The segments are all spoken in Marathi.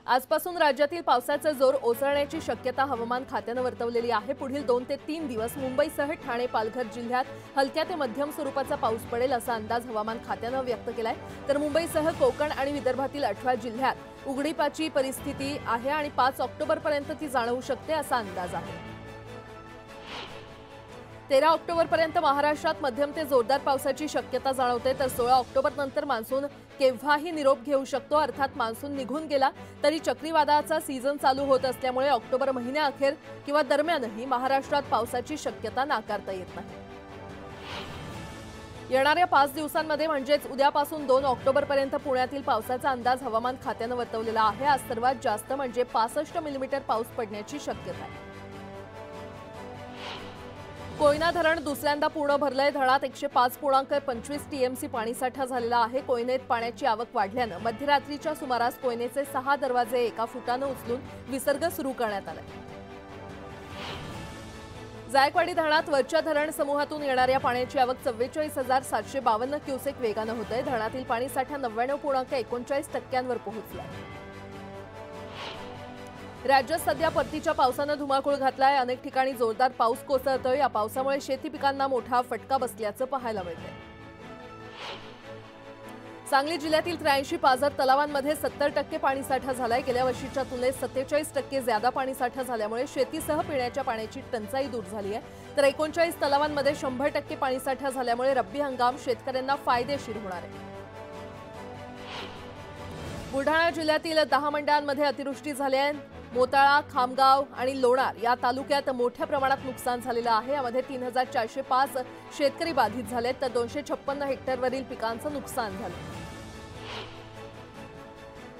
आजपासून राज्यातील पावसाचा जोर ओसरण्याची शक्यता हवामान खात्याने वर्तवलेली आहे। पुढील 2 ते 3 दिवस मुंबईसह ठाणे पालघर जिल्ह्यात हलक्या ते मध्यम स्वरूपाचा पाऊस पडेल असा अंदाज हवामान खात्याने व्यक्त केलाय। तर मुंबईसह कोकण आणि विदर्भातील 18 जिल्ह्यात उघडीपाची परिस्थिती आहे आणि 5 ऑक्टोबरपर्यंत ती जाणवू शकते असा अंदाज आहे। 13 ऑक्टोबरपर्यंत महाराष्ट्रात मध्यम ते जोरदार पावसाची शक्यता जाणवते। तर 16 ऑक्टोबर नंतर मान्सून केव्हाही निरोप घेऊ शकतो, अर्थात मान्सून निघून गेला तरी चक्रीवादळाचा सीझन चालू होत असल्यामुळे ऑक्टोबर महिन्याअखेर किंवा दरम्यानही महाराष्ट्रात पावसाची शक्यता नाकारता येत नाही। येणाऱ्या 5 दिवसांमध्ये म्हणजेच उद्यापासून 2 ऑक्टोबरपर्यंत पुण्यातील पावसाचा अंदाज हवामान खात्याने वर्तवलेला आहे। आज सर्वात जास्त म्हणजे 65 मिलीमीटर पाऊस पडण्याची शक्यता आहे। कोयना धरण दुसऱ्यांदा पूर्ण भरलंय। धरणात 105.25 टीएमसी पाणीसाठा झालेला आहे। कोयनेत पाण्याची आवक वाढल्याने मध्यरात्रीच्या सुमारास कोयनेचे 6 दरवाजे 1 फुटाने उचलून विसर्ग सुरू करण्यात आला। जायकवाडी धरणात वरच्या धरण समूहातून येणाऱ्या पाण्याची आवक 44,752 क्युसेक वेगाने होते। धरणातील पाणीसाठा 99.39% पोहोचला। राज्यात सध्या परतीच्या पावसाने धुमाकूळ घातलाय। अनेक ठिकाणी जोरदार पाऊस कोसळतोय। या पावसामुळे शेती पिकांना मोठा फटका बसल्याचं पाहायला मिळतंय। सांगली जिल्ह्यातील 83 पाझर तलावांमध्ये 70% पाणीसाठा झालाय। गेल्या वर्षीच्या तुलनेत 47% ज्यादा पाणीसाठा झाल्यामुळे शेतीसह पिण्याच्या पाण्याची टंचाई दूर झाली आहे। तर 39 तलावांमध्ये 100% पाणीसाठा झाल्यामुळे रब्बी हंगाम शेतकऱ्यांना फायदेशीर होणार आहे। बुलढाणा जिल्ह्यातील 10 मंडळांमध्ये अतिवृष्टी झाली आहे। मोताळा, खामगाव आणि लोणार या तालुक्यात मोठ्या प्रमाणात नुकसान झालेलं आहे। यामध्ये 3405 शेतकरी बाधित झालेत, तर 256 हेक्टरवरील पिकांचं नुकसान झालं।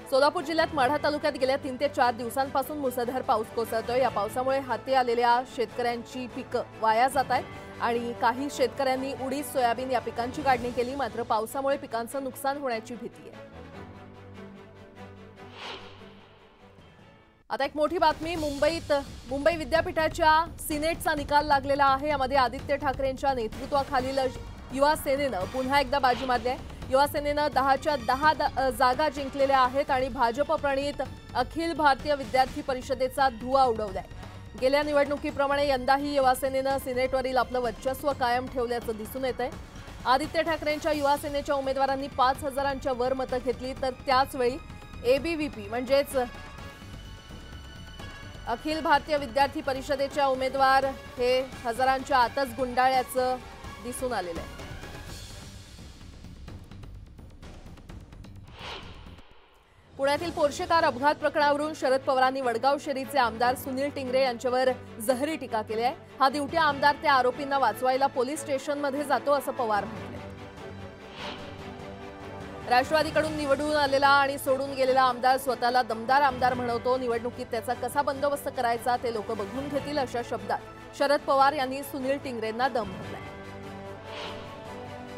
सोलापूर जिल्ह्यात माढा तालुक्यात गेल्या 3 ते 4 दिवसांपासून मुसळधार पाऊस कोसळतोय। या पावसामुळे हाती आलेल्या शेतकऱ्यांची पिकं वाया जात आहेत आणि काही शेतकऱ्यांनी उडीद, सोयाबीन या पिकांची काढणी केली, मात्र पावसामुळे पिकांचं नुकसान होण्याची भीती आहे। आता एक मोठी बातमी, मुंबई विद्यापीठाच्या सिनेटचा निकाल लागलेला आहे। यामध्ये आदित्य ठाकरेंच्या नेतृत्वाखालील युवा सेनेनं पुन्हा एकदा बाजी मारली आहे। युवा सेनेनं 10च्या 10 जागा जिंकलेल्या आहेत आणि भाजप प्रणीत अखिल भारतीय विद्यार्थी परिषदेचा धुव्वा उडवलाय। गेल्या निवडणुकीप्रमाणे यंदाही युवा सेनेनं सिनेटवरील आपलं वर्चस्व कायम ठेवल्याचं दिसून येतंय। आदित्य ठाकरेंच्या युवा सेनेच्या उमेदवारांनी 5000च्या वर मतं घेतली, तर त्याचवेळी एबीव्हीपी म्हणजेच अखिल भारतीय विद्यार्थी परिषदेच्या उमेदवार हे हजारांच्या आतच गुंडाळल्याचं दिसून आलेलं आहे। पुण्यातील पोर्शे कार अपघात प्रकरणावरून शरद पवारांनी वडगाव शहरीचे आमदार सुनील टिंगरे यांच्यावर जहरी टीका केली आहे। हा दिवटी आमदार त्या आरोपींना वाचवायला पोलीस स्टेशनमध्ये जातो असं पवार म्हणाले। राष्ट्रवादीकडून निवडून आलेला आणि सोडून गेलेला आमदार स्वतःला दमदार आमदार म्हणवतो। निवडणुकीत त्याचा कसा बंदोबस्त करायचा ते लोक बघून घेतील अशा शब्दात शरद पवार यांनी सुनील टिंगरेंना दम भरलाय।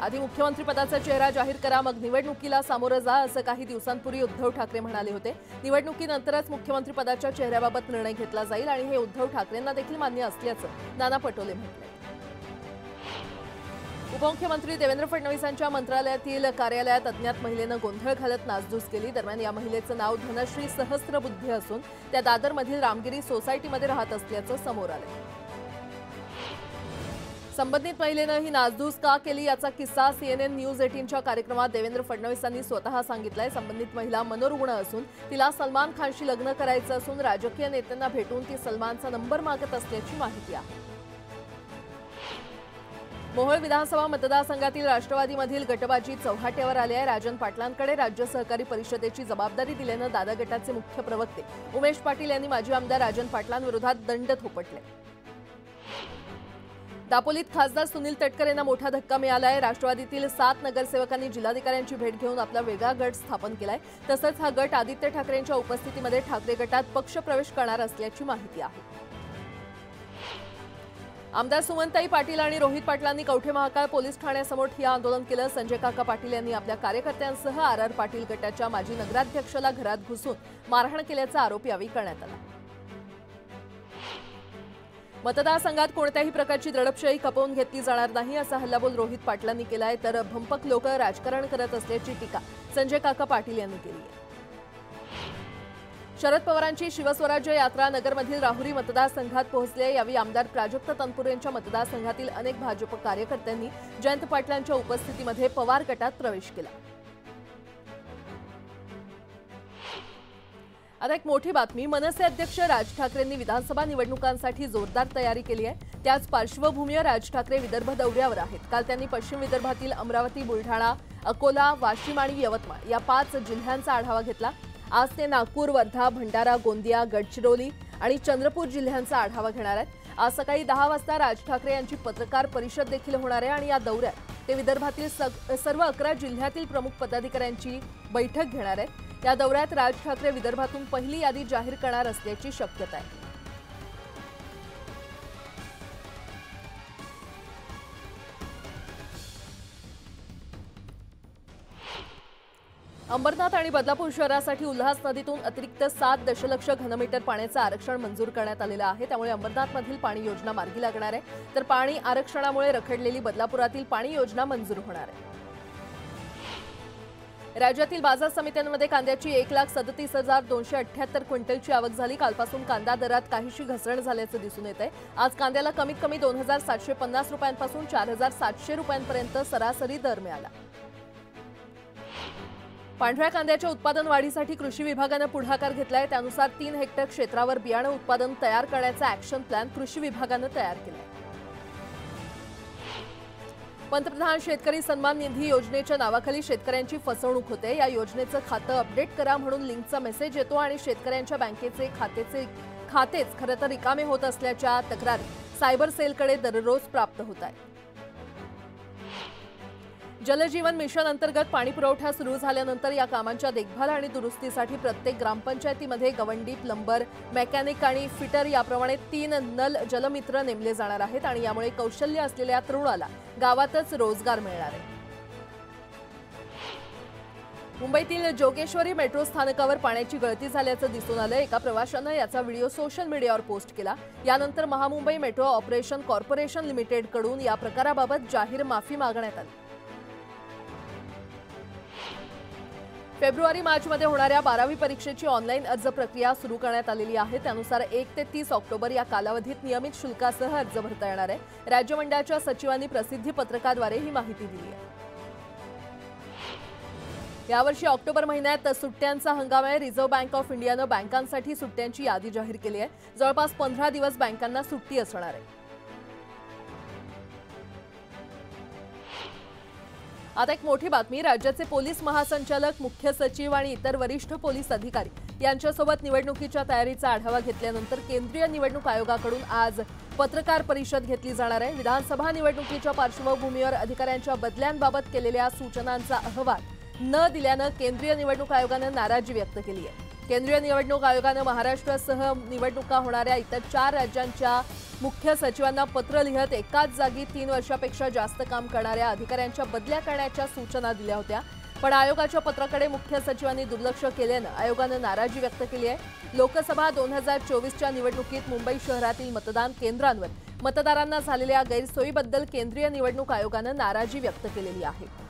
आधी मुख्यमंत्रीपदाचा चेहरा जाहीर करा, मग निवडणुकीला सामोरं जा, असं काही दिवसांपूर्वी उद्धव ठाकरे म्हणाले होते। निवडणुकीनंतरच मुख्यमंत्रीपदाच्या चेहऱ्याबाबत निर्णय घेतला जाईल आणि हे उद्धव ठाकरेंना देखील मान्य असल्याचं नाना पटोले म्हणाले। उपमुख्यमंत्री देवेंद्र फडणवीसांच्या मंत्रालयातील कार्यालयात अज्ञात महिलेनं गोंधळ घालत नासधूस केली। दरम्यान या महिलेचं नाव धनश्री सहस्त्रबुद्धे असून त्या दादरमधील रामगिरी सोसायटीमध्ये राहत असल्याचं समोर आलंय। संबंधित महिलेनं ही नासधूस का केली याचा किस्सा CNN न्यूज 18च्या कार्यक्रमात देवेंद्र फडणवीसांनी स्वतः सांगितलाय। संबंधित महिला मनोरुग्ण असून तिला सलमान खानशी लग्न करायचं असून राजकीय नेत्यांना भेटून ती सलमानचा नंबर मागत असल्याची माहिती आहे। मोहोळ विधानसभा मतदारसंघातील राष्ट्रवादीमधील गटबाजी चव्हाट्यावर आली आहे। राजन पाटलांकडे राज्य सहकारी परिषदेची जबाबदारी दिल्यानं दादा गटाचे मुख्य प्रवक्ते उमेश पाटील यांनी माजी आमदार राजन पाटलांविरोधात दंड थोपटले। दापोलीत खासदार सुनील तटकरे यांना मोठा धक्का मिळाला आहे। राष्ट्रवादीतील 7 नगरसेवकांनी जिल्हाधिकाऱ्यांची भेट घेऊन आपला वेगळा गट स्थापन केलाय। तसंच हा गट आदित्य ठाकरेंच्या उपस्थितीमध्ये ठाकरे गटात पक्षप्रवेश करणार असल्याची माहिती आहे। आमदार सुमनताई पाटील आणि रोहित पाटलांनी कवठे महाकाळ पोलीस ठाण्यासमोर ठिय्या आंदोलन केलं। संजय काका पाटील यांनी आपल्या कार्यकर्त्यांसह आर पाटील गटाच्या माजी नगराध्यक्षाला घरात घुसून मारहाण केल्याचा आरोप यावेळी करण्यात आला। मतदारसंघात कोणत्याही प्रकारची दडपशाही खपवून घेतली जाणार नाही असा हल्लाबोल रोहित पाटलांनी केलाय। तर भंपक लोक राजकारण करत असल्याची टीका संजय काका पाटील यांनी केली आहे। शरद पवारांची शिवस्वराज्य यात्रा नगरमधील राहुरी मतदारसंघात पोहोचली आहे। यावेळी आमदार प्राजक्त तनपुरेंच्या मतदारसंघातील अनेक भाजप कार्यकर्त्यांनी जयंत पाटलांच्या उपस्थितीमध्ये पवार गटात प्रवेश केला। आता एक मोठी बातमी, मनसे अध्यक्ष राज ठाकरेंनी विधानसभा निवडणुकांसाठी जोरदार तयारी केली आहे। त्याच पार्श्वभूमीवर राज ठाकरे विदर्भ दौऱ्यावर आहेत। काल त्यांनी पश्चिम विदर्भातील अमरावती, बुलढाणा, अकोला, वाशिम आणि यवतमाळ या 5 जिल्ह्यांचा आढावा घेतला। आज ते नागपूर, वर्धा, भंडारा, गोंदिया, गडचिरोली आणि चंद्रपूर जिल्ह्यांचा आढावा घेणार आहेत। आज सकाळी 10 वाजता राज ठाकरे यांची पत्रकार परिषद देखील होणार आहे आणि या दौऱ्यात ते विदर्भातील सर्व 11 जिल्ह्यातील प्रमुख पदाधिकाऱ्यांची बैठक घेणार आहेत। या दौऱ्यात राज ठाकरे विदर्भातून पहिली यादी जाहीर करणार असल्याची शक्यता आहे। अंबरनाथ आणि बदलापूर शहरासाठी उल्हास नदीतून अतिरिक्त 7 दशलक्ष घनमीटर पाण्याचं आरक्षण मंजूर करण्यात आलेलं आहे। त्यामुळे अंबरनाथमधील पाणी योजना मार्गी लागणार आहे, तर पाणी आरक्षणामुळे रखडलेली बदलापुरातील पाणी योजना मंजूर होणार आहे। राज्यातील बाजार समित्यांमध्ये कांद्याची 1,37,278 क्विंटलची आवक झाली। कालपासून कांदा दरात काहीशी घसरण झाल्याचं दिसून येत आहे। आज कांद्याला कमीत कमी 2,750 रुपयांपासून 4,700 रुपयांपर्यंत सरासरी दर मिळाला। पांढऱ्या कांद्याच्या उत्पादन वाढीसाठी कृषी विभागाने पुढाकार घेतलाय। त्यानुसार 3 हेक्टर क्षेत्रावर बियाणे उत्पादन तयार करण्याचा ॲक्शन प्लॅन कृषी विभागाने तयार केलाय। पंतप्रधान शेतकरी सन्मान निधी योजनेच्या नावाखाली शेतकऱ्यांची फसवणूक होते। या योजनेचं खातं अपडेट करा म्हणून लिंकचा मेसेज येतो आणि शेतकऱ्यांच्या बँकेचे खातेच खरं तर रिकामे होत असल्याच्या तक्रारी सायबर सेलकडे दररोज प्राप्त होत आहेत। जलजीवन मिशन अंतर्गत पाणी पुरवठा सुरू झाल्यानंतर या कामांच्या देखभाल आणि दुरुस्तीसाठी प्रत्येक ग्रामपंचायतीमध्ये गवंडी, प्लंबर, मेकॅनिक आणि फिटर याप्रमाणे 3 नल जलमित्र नेमले जाणार आहेत आणि यामुळे कौशल्य असलेल्या तरुणाला गावातच रोजगार मिळणार आहे। मुंबईतील जोगेश्वरी मेट्रो स्थानकावर पाण्याची गळती झाल्याचं दिसून आलं। एका प्रवाशानं याचा व्हिडिओ सोशल मीडियावर पोस्ट केला। यानंतर महामुंबई मेट्रो ऑपरेशन कॉर्पोरेशन लिमिटेडकडून या प्रकाराबाबत जाहीर माफी मागण्यात आली। फेब्रुवारी-मार्चमध्ये होणाऱ्या 12वी परीक्षेची ऑनलाईन अर्ज प्रक्रिया सुरू करण्यात आलेली आहे। त्यानुसार 1 ते 30 ऑक्टोबर या कालावधीत नियमित शुल्कासह अर्ज भरता येणार आहे। राज्य मंडळाच्या सचिवांनी प्रसिद्धी पत्रकाद्वारे ही माहिती दिली आहे। यावर्षी ऑक्टोबर महिन्यात सुट्ट्यांचा हंगाम आहे। रिझर्व्ह बँक ऑफ इंडियानं बँकांसाठी सुट्ट्यांची यादी जाहीर केली आहे। जवळपास 15 दिवस बँकांना सुट्टी असणार आहे। आता एक मोठी बातमी, राज्याचे पोलीस महासंचालक, मुख्य सचिव आणि इतर वरिष्ठ पोलीस अधिकारी यांच्यासोबत निवडणुकीच्या तयारीचा आढावा घेतल्यानंतर केंद्रीय निवडणूक आयोगाकडून आज पत्रकार परिषद घेतली जाणार आहे। विधानसभा निवडणुकीच्या पार्श्वभूमीवर अधिकाऱ्यांच्या बदल्यांबाबत केलेल्या सूचनांचा अहवाल न दिल्यानं केंद्रीय निवडणूक आयोगानं नाराजी व्यक्त केली आहे। केंद्रीय निवडणूक आयोगानं महाराष्ट्रासह निवडणुका होणाऱ्या इतर 4 राज्यांच्या मुख्य सचिवांना पत्र लिहत एकाच जागी 3 वर्षापेक्षा जास्त काम करणाऱ्या अधिकाऱ्यांच्या बदल्या करण्याच्या सूचना दिल्या होत्या, पण आयोगाच्या पत्राकडे मुख्य सचिवांनी दुर्लक्ष केल्यानं आयोगानं नाराजी व्यक्त केली आहे। लोकसभा 2024च्या निवडणुकीत मुंबई शहरातील मतदान केंद्रांवर मतदारांना झालेल्या गैरसोयीबद्दल केंद्रीय निवडणूक आयोगानं नाराजी व्यक्त केलेली आहे।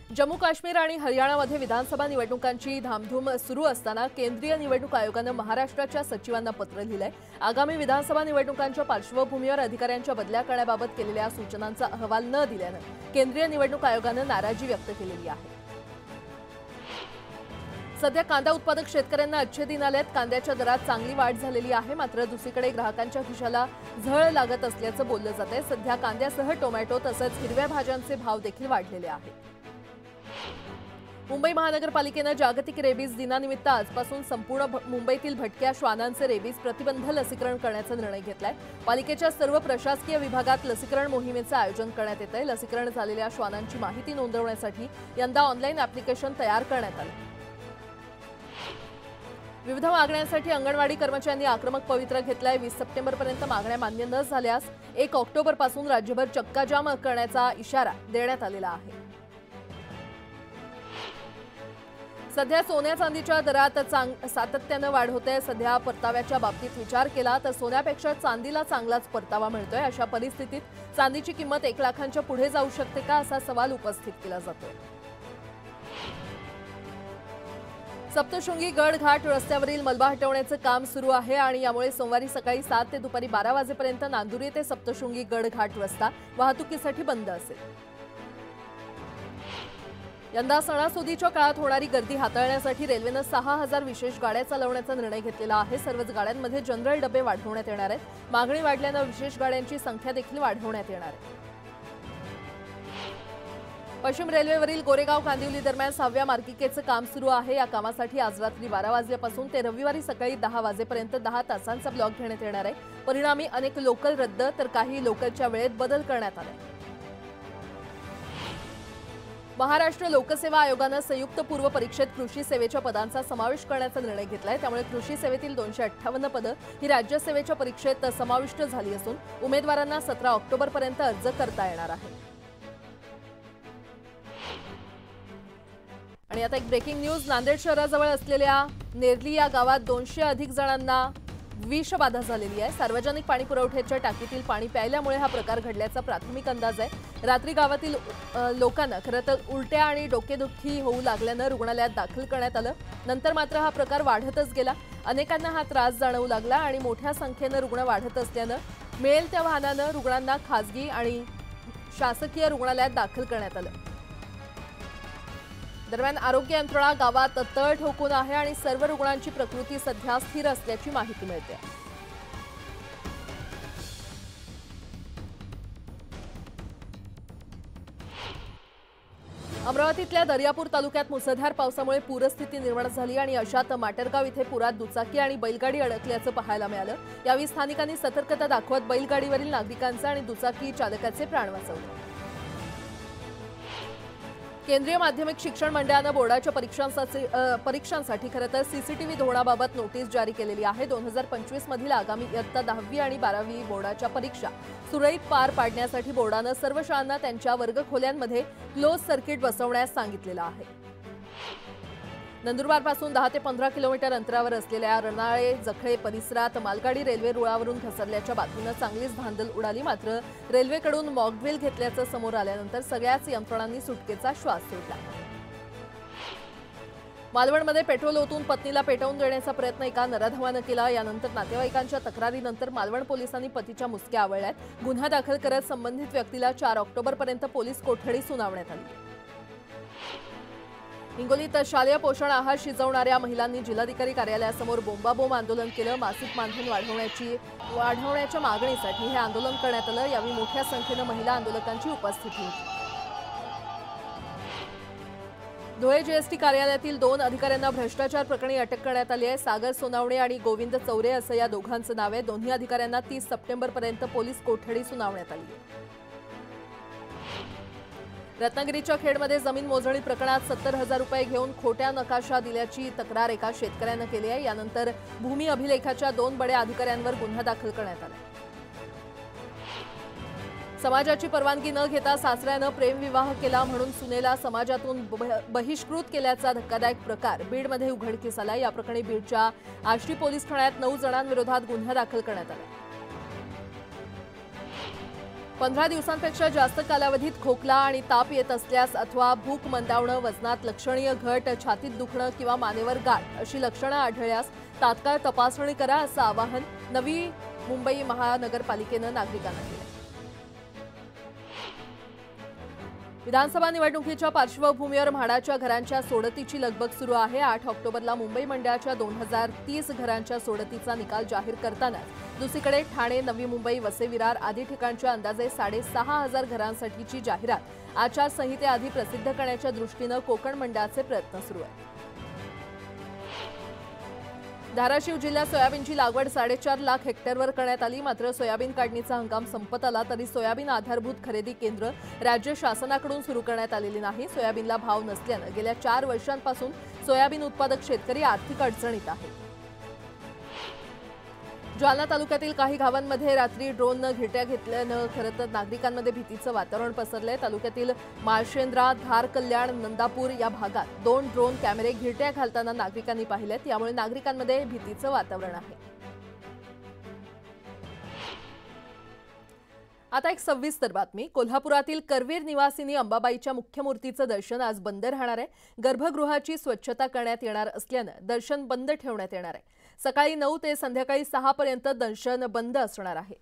जम्मू काश्मीर आणि हरियाणामध्ये विधानसभा निवडणुकांची धामधूम सुरू असताना केंद्रीय निवडणूक आयोगानं महाराष्ट्राच्या सचिवांना पत्र लिहिलंय। आगामी विधानसभा निवडणुकांच्या पार्श्वभूमीवर अधिकाऱ्यांच्या बदल्या करण्याबाबत केलेल्या सूचनांचा अहवाल न दिल्यानं केंद्रीय निवडणूक आयोगानं नाराजी व्यक्त केलेली आहे। सध्या कांदा उत्पादक शेतकऱ्यांना अच्छे दिन आलेत। कांद्याच्या दरात चांगली वाढ झालेली आहे, मात्र दुसरीकडे ग्राहकांच्या खिशाला झळ लागत असल्याचं बोललं जातंय। सध्या कांद्यासह टोमॅटो तसंच हिरव्या भाज्यांचे भाव देखील वाढलेले आहेत। मुंबई महानगरपालिकेनं जागतिक रेबीज दिनानिमित्त आजपासून संपूर्ण मुंबईतील भटक्या श्वानांचे रेबीज प्रतिबंध लसीकरण करण्याचा निर्णय घेतलाय। पालिकेच्या सर्व प्रशासकीय विभागात लसीकरण मोहिमेचं आयोजन करण्यात येतंय। लसीकरण झालेल्या श्वानांची माहिती नोंदवण्यासाठी यंदा ऑनलाईन ॲप्लिकेशन तयार करण्यात आलं। विविध मागण्यांसाठी अंगणवाडी कर्मचाऱ्यांनी आक्रमक पवित्रा घेतलाय। 20 सप्टेंबरपर्यंत मागण्या मान्य न झाल्यास 1 ऑक्टोबरपासून राज्यभर चक्काजाम करण्याचा इशारा देण्यात आलेला आहे। सध्या सोन्या चांदीच्या दरात सातत्यानं वाढ होते। सध्या परताव्याच्या बाबतीत विचार केला तर सोन्यापेक्षा चांदीला चांगलाच परतावा मिळतोय। अशा परिस्थितीत चांदीची किंमत 1 लाखांच्या पुढे जाऊ शकते का असा सवाल उपस्थित केला जातोय। सप्तशृंगी गड घाट रस्त्यावरील मलबा हटवण्याचं काम सुरू आहे आणि यामुळे सोमवारी सकाळी 7 ते दुपारी 12 वाजेपर्यंत नांदुरी ते सप्तशृंगी गड घाट रस्ता वाहतुकीसाठी बंद असेल। यंदा सणासुदीच्या काळात होणारी गर्दी हाताळण्यासाठी रेल्वेनं 6000 विशेष गाड्या चालवण्याचा निर्णय घेतलेला आहे। सर्वच गाड्यांमध्ये जनरल डबे वाढवण्यात येणार आहेत। मागणी वाढल्यानं विशेष गाड्यांची संख्या देखील वाढवण्यात येणार आहे। पश्चिम रेल्वेवरील गोरेगाव कांदिवली दरम्यान 6व्या मार्गिकेचं काम सुरू आहे। या कामासाठी आज रात्री 12 वाजल्यापासून ते रविवारी सकाळी 10 वाजेपर्यंत 10 तासांचा ब्लॉक घेण्यात येणार आहे। परिणामी अनेक लोकल रद्द तर काही लोकलच्या वेळेत बदल करण्यात आले। महाराष्ट्र लोकसेवा आयोगानं संयुक्त पूर्व परीक्षेत कृषी सेवेच्या पदांचा समावेश करण्याचा निर्णय घेतलाय। त्यामुळे कृषी सेवेतील 258 पदं ही राज्य सेवेच्या परीक्षेत समाविष्ट झाली असून उमेदवारांना 17 ऑक्टोबरपर्यंत अर्ज करता येणार आहे। आणि आता एक ब्रेकिंग न्यूज। नांदेड शहराजवळ असलेल्या नेरली या गावात 200 अधिक जणांना विषबाधा झालेली आहे। सार्वजनिक पाणी पुरवठ्याच्या टाकीतील पाणी प्यायल्यामुळे हा प्रकार घडल्याचा प्राथमिक अंदाज आहे। रात्री गावातील लोकांना खरं तर उलट्या आणि डोकेदुखी होऊ लागल्यानं रुग्णालयात दाखल करण्यात आलं। नंतर मात्र हा प्रकार वाढतच गेला। अनेकांना हा त्रास जाणवू लागला आणि मोठ्या संख्येनं रुग्ण वाढत असल्यानं मिळेल त्या वाहनानं रुग्णांना खासगी आणि शासकीय रुग्णालयात दाखल करण्यात आलं। दरम्यान आरोग्य यंत्रणा गावात तळ ठोकून आहे आणि सर्व रुग्णांची प्रकृती सध्या स्थिर असल्याची माहिती मिळते। अमरावतीतल्या दर्यापूर तालुक्यात मुसळधार पावसामुळे पूरस्थिती निर्माण झाली आणि अशात माटरगाव इथे पुरात दुचाकी आणि बैलगाडी अडकल्याचं पाहायला मिळालं। यावेळी स्थानिकांनी सतर्कता दाखवत बैलगाडीवरील नागरिकांचे आणि दुचाकी चालकाचे प्राण वाचवले। केंद्रीय माध्यमिक शिक्षण मंडळानं बोर्डाच्या परीक्षांसाठी खरं तर सीसीटीव्ही धोरणाबाबत नोटीस जारी केलेली आहे। 2025 मधील आगामी इयत्ता 10वी आणि 12वी बोर्डाच्या परीक्षा सुरळीत पार पाडण्यासाठी बोर्डानं सर्व शाळांना त्यांच्या वर्गखोल्यांमध्ये क्लोज सर्किट बसवण्यास सांगितलेलं आहे। नंदुरबारपासून 10 ते 15 किलोमीटर अंतरावर असलेल्या रणाळे जखळे परिसरात मालगाडी रेल्वे रुळावरून घसरल्याच्या बातमीनं चांगलीच धांदल उडाली। मात्र रेल्वेकडून मॉकड्रिल घेतल्याचं समोर आल्यानंतर सगळ्याच यंत्रणांनी सुटकेचा श्वास सोडला। मालवणमध्ये पेट्रोल ओतून पत्नीला पेटवून देण्याचा प्रयत्न एका नराधमानं केला। यानंतर नातेवाईकांच्या तक्रारीनंतर मालवण पोलिसांनी पतीच्या मुसक्या आवळल्यात। गुन्हा दाखल करत संबंधित व्यक्तीला 4 ऑक्टोबरपर्यंत पोलीस कोठडी सुनावण्यात आली। हिंगोलीत शालेय पोषण आहार शिजवणाऱ्या महिलांनी जिल्हाधिकारी कार्यालयासमोर बोंबाबोंब आंदोलन केलं। मासिक मानधन वाढवण्याच्या मागणीसाठी हे आंदोलन करण्यात आलं। यावेळी मोठ्या संख्येनं महिला आंदोलकांची उपस्थिती होती। धुळे जीएसटी कार्यालयातील 2 अधिकाऱ्यांना भ्रष्टाचार प्रकरणी अटक करण्यात आली आहे। सागर सोनावणे आणि गोविंद चौरे असं या दोघांचं नाव आहे। दोन्ही अधिकाऱ्यांना 30 सप्टेंबरपर्यंत पोलीस कोठडी सुनावण्यात आली आहे। रत्नागिरीच्या खेडमध्ये जमीन मोजणी प्रकरणात 70,000 रुपये घेऊन खोट्या नकाशा दिल्याची तक्रार एका शेतकऱ्यानं केली आहे। यानंतर भूमी अभिलेखाच्या 2 बड्या अधिकाऱ्यांवर गुन्हा दाखल करण्यात आला। समाजाची परवानगी न घेता सासऱ्यानं प्रेमविवाह केला म्हणून सुनेला समाजातून बहिष्कृत केल्याचा धक्कादायक प्रकार बीडमध्ये उघडकीस आला। या प्रकरणी बीडच्या आष्टी पोलीस ठाण्यात 9 जणांविरोधात गुन्हा दाखल करण्यात आला। 15 दिवसांपेक्षा जास्त कालावधीत खोकला आणि ताप येत असल्यास अथवा भूक मंदावणं, वजनात लक्षणीय घट, छातीत दुखणं किंवा मानेवर गाठ अशी लक्षणं आढळल्यास तात्काळ तपासणी करा असं आवाहन नवी मुंबई महानगरपालिकेनं नागरिकांना केलं। विधानसभा निवडणुकीच्या पार्श्वभूमीवर म्हाडाच्या घरांच्या सोडतीची लगबग सुरू आहे। 8 ऑक्टोबरला मुंबई मंडळाच्या 2030 घरांच्या सोडतीचा निकाल जाहीर करताना दुसरीकडे ठाणे, नवी मुंबई, वसई विरार आदी ठिकाणच्या अंदाजे 6,500 घरांसाठीची जाहिरात आचारसंहितेआधी प्रसिद्ध करण्याच्या दृष्टीनं कोकण मंडळाचे प्रयत्न सुरू आहेत। धाराशिव जिल्ह्यात सोयाबीनची लागवड 4.5 लाख हेक्टरवर करण्यात आली। मात्र सोयाबीन काढणीचा हंगाम संपत आला तरी सोयाबीन आधारभूत खरेदी केंद्र राज्य शासनाकडून सुरू करण्यात आलेली नाही। सोयाबीनला भाव नसल्यानं गेल्या 4 वर्षांपासून सोयाबीन उत्पादक शेतकरी आर्थिक अडचणीत आहेत। जालना तालुक्यातील काही गावांमध्ये रात्री ड्रोननं घिरट्या घेतल्यानं खरं तर नागरिकांमध्ये भीतीचं वातावरण पसरलंय। तालुक्यातील माळशेंद्रा, धार कल्याण, नंदापूर या भागात 2 ड्रोन कॅमेरे घिरट्या घालताना नागरिकांनी पाहिलेत। यामुळे नागरिकांमध्ये भीतीचं वातावरण आहे। आता एक सविस्तर बातमी। कोल्हापुरातील करवीर निवासिनी अंबाबाईच्या मुख्य मूर्तीचं दर्शन आज बंद राहणार आहे। गर्भगृहाची स्वच्छता करण्यात येणार असल्यानं दर्शन बंद ठेवण्यात येणार आहे। सकाळी 9 ते संध्याकाळी 6 पर्यंत दर्शन बंद असणार आहे।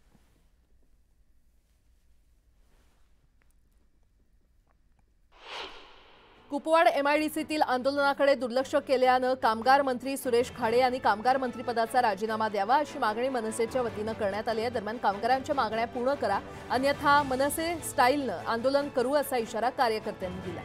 कुपवाड एमआयडीसीतील आंदोलनाकडे दुर्लक्ष केल्यानं कामगार मंत्री सुरेश खाडे यांनी कामगार मंत्रिपदाचा राजीनामा द्यावा अशी मागणी मनसेच्या वतीनं करण्यात आली आहे। दरम्यान कामगारांच्या मागण्या पूर्ण करा अन्यथा मनसे स्टाईलनं आंदोलन करू असा इशारा कार्यकर्त्यांनी दिला।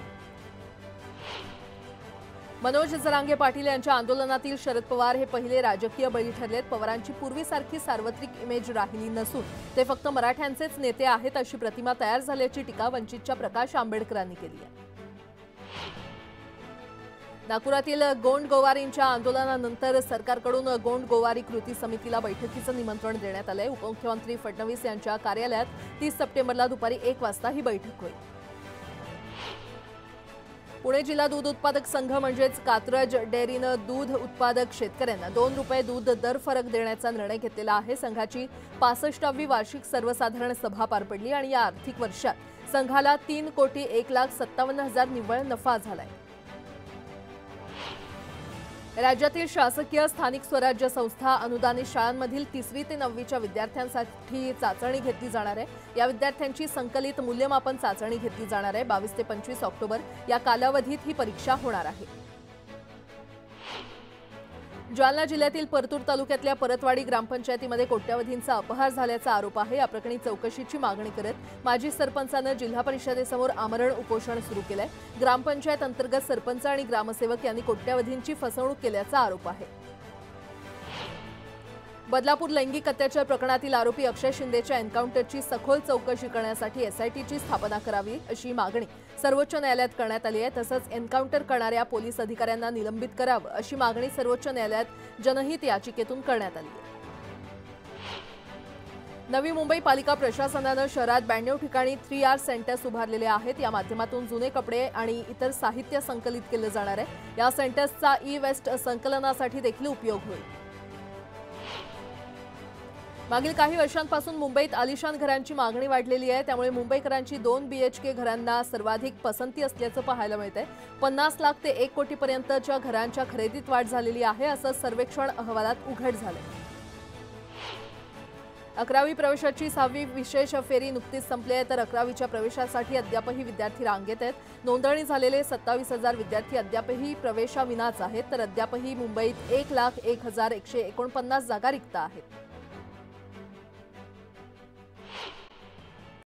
मनोज जरांगे पाटील यांच्या आंदोलनातील शरद पवार हे पहिले राजकीय बळी ठरलेत। पवारांची पूर्वीसारखी सार्वत्रिक इमेज राहिली नसून ते फक्त मराठ्यांचेच नेते आहेत अशी प्रतिमा तयार झाल्याची टीका वंचितच्या प्रकाश आंबेडकरांनी केली आहे। नागपुरातील गोंड गोवारींच्या आंदोलनानंतर सरकारकडून गोंड गोवारी कृती समितीला बैठकीचं निमंत्रण देण्यात आलंय। उपमुख्यमंत्री फडणवीस यांच्या कार्यालयात 30 सप्टेंबरला दुपारी 1 वाजता ही बैठक होईल। पुणे जिल्हा दूध उत्पादक संघ म्हणजेच कात्रज डेअरीनं दूध उत्पादक शेतकऱ्यांना 2 रुपये दूध दर फरक देण्याचा निर्णय घेतलेला आहे। संघाची 65वी वार्षिक सर्वसाधारण सभा पार पडली आणि या आर्थिक वर्षात संघाला 3,01,57,000 निव्वळ नफा झालाय। राज्यातील शासकीय स्थानिक स्वराज्य संस्था अनुदानित शाळांमधील 3वी ते 9वीच्या विद्यार्थ्यांसाठी चाचणी घेतली जाणार आहे। या विद्यार्थ्यांची संकलित मूल्यमापन चाचणी घेतली जाणार आहे। 22 ते 25 ऑक्टोबर या कालावधीत ही परीक्षा होणार आहे। जालना जिल्ह्यातील परतूर तालुक्यातल्या परतवाडी ग्रामपंचायतीमध्ये कोट्यावधींचा अपहार झाल्याचा आरोप आहे। या प्रकरणी चौकशीची मागणी करत माजी सरपंचानं जिल्हा परिषदेसमोर आमरण उपोषण सुरू केलंय। ग्रामपंचायत अंतर्गत सरपंच आणि ग्रामसेवक यांनी कोट्यावधींची फसवणूक केल्याचा आरोप आहे। बदलापूर लैंगिक अत्याचार प्रकरणातील आरोपी अक्षय शिंदेच्या एन्काउंटरची सखोल चौकशी करण्यासाठी एसआयटीची स्थापना करावी अशी मागणी सर्वोच्च न्यायालयात करण्यात आली आहे। तसंच एन्काउंटर करणाऱ्या पोलीस अधिकाऱ्यांना निलंबित करावं अशी मागणी सर्वोच्च न्यायालयात जनहित याचिकेतून करण्यात आली आहे। नवी मुंबई पालिका प्रशासनानं शहरात 92 ठिकाणी 3R सेंटर्स उभारलेले आहेत। या माध्यमातून जुने कपडे आणि इतर साहित्य संकलित केलं जाणार आहे। या सेंटर्सचा ई-वेस्ट संकलनासाठी देखील उपयोग होईल। मागील काही वर्षांपासून मुंबईत आलिशान घरांची मागणी वाढलेली आहे। त्यामुळे मुंबईकरांची 2 BHK घरांना सर्वाधिक पसंती असल्याचं पाहायला मिळतंय। 50 लाख ते 1 कोटीपर्यंतच्या घरांच्या खरेदीत वाढ झालेली आहे असं सर्वेक्षण अहवालात उघड झालंय। 11वी प्रवेशाची 6वी विशेष फेरी नुकतीच संपली आहे, तर 11वीच्या प्रवेशासाठी अद्यापही विद्यार्थी रांगेत आहेत। नोंदणी झालेले 27,000 विद्यार्थी अद्यापही प्रवेशाविनाच आहेत, तर अद्यापही मुंबईत 1,01,149 जागा रिक्त आहेत।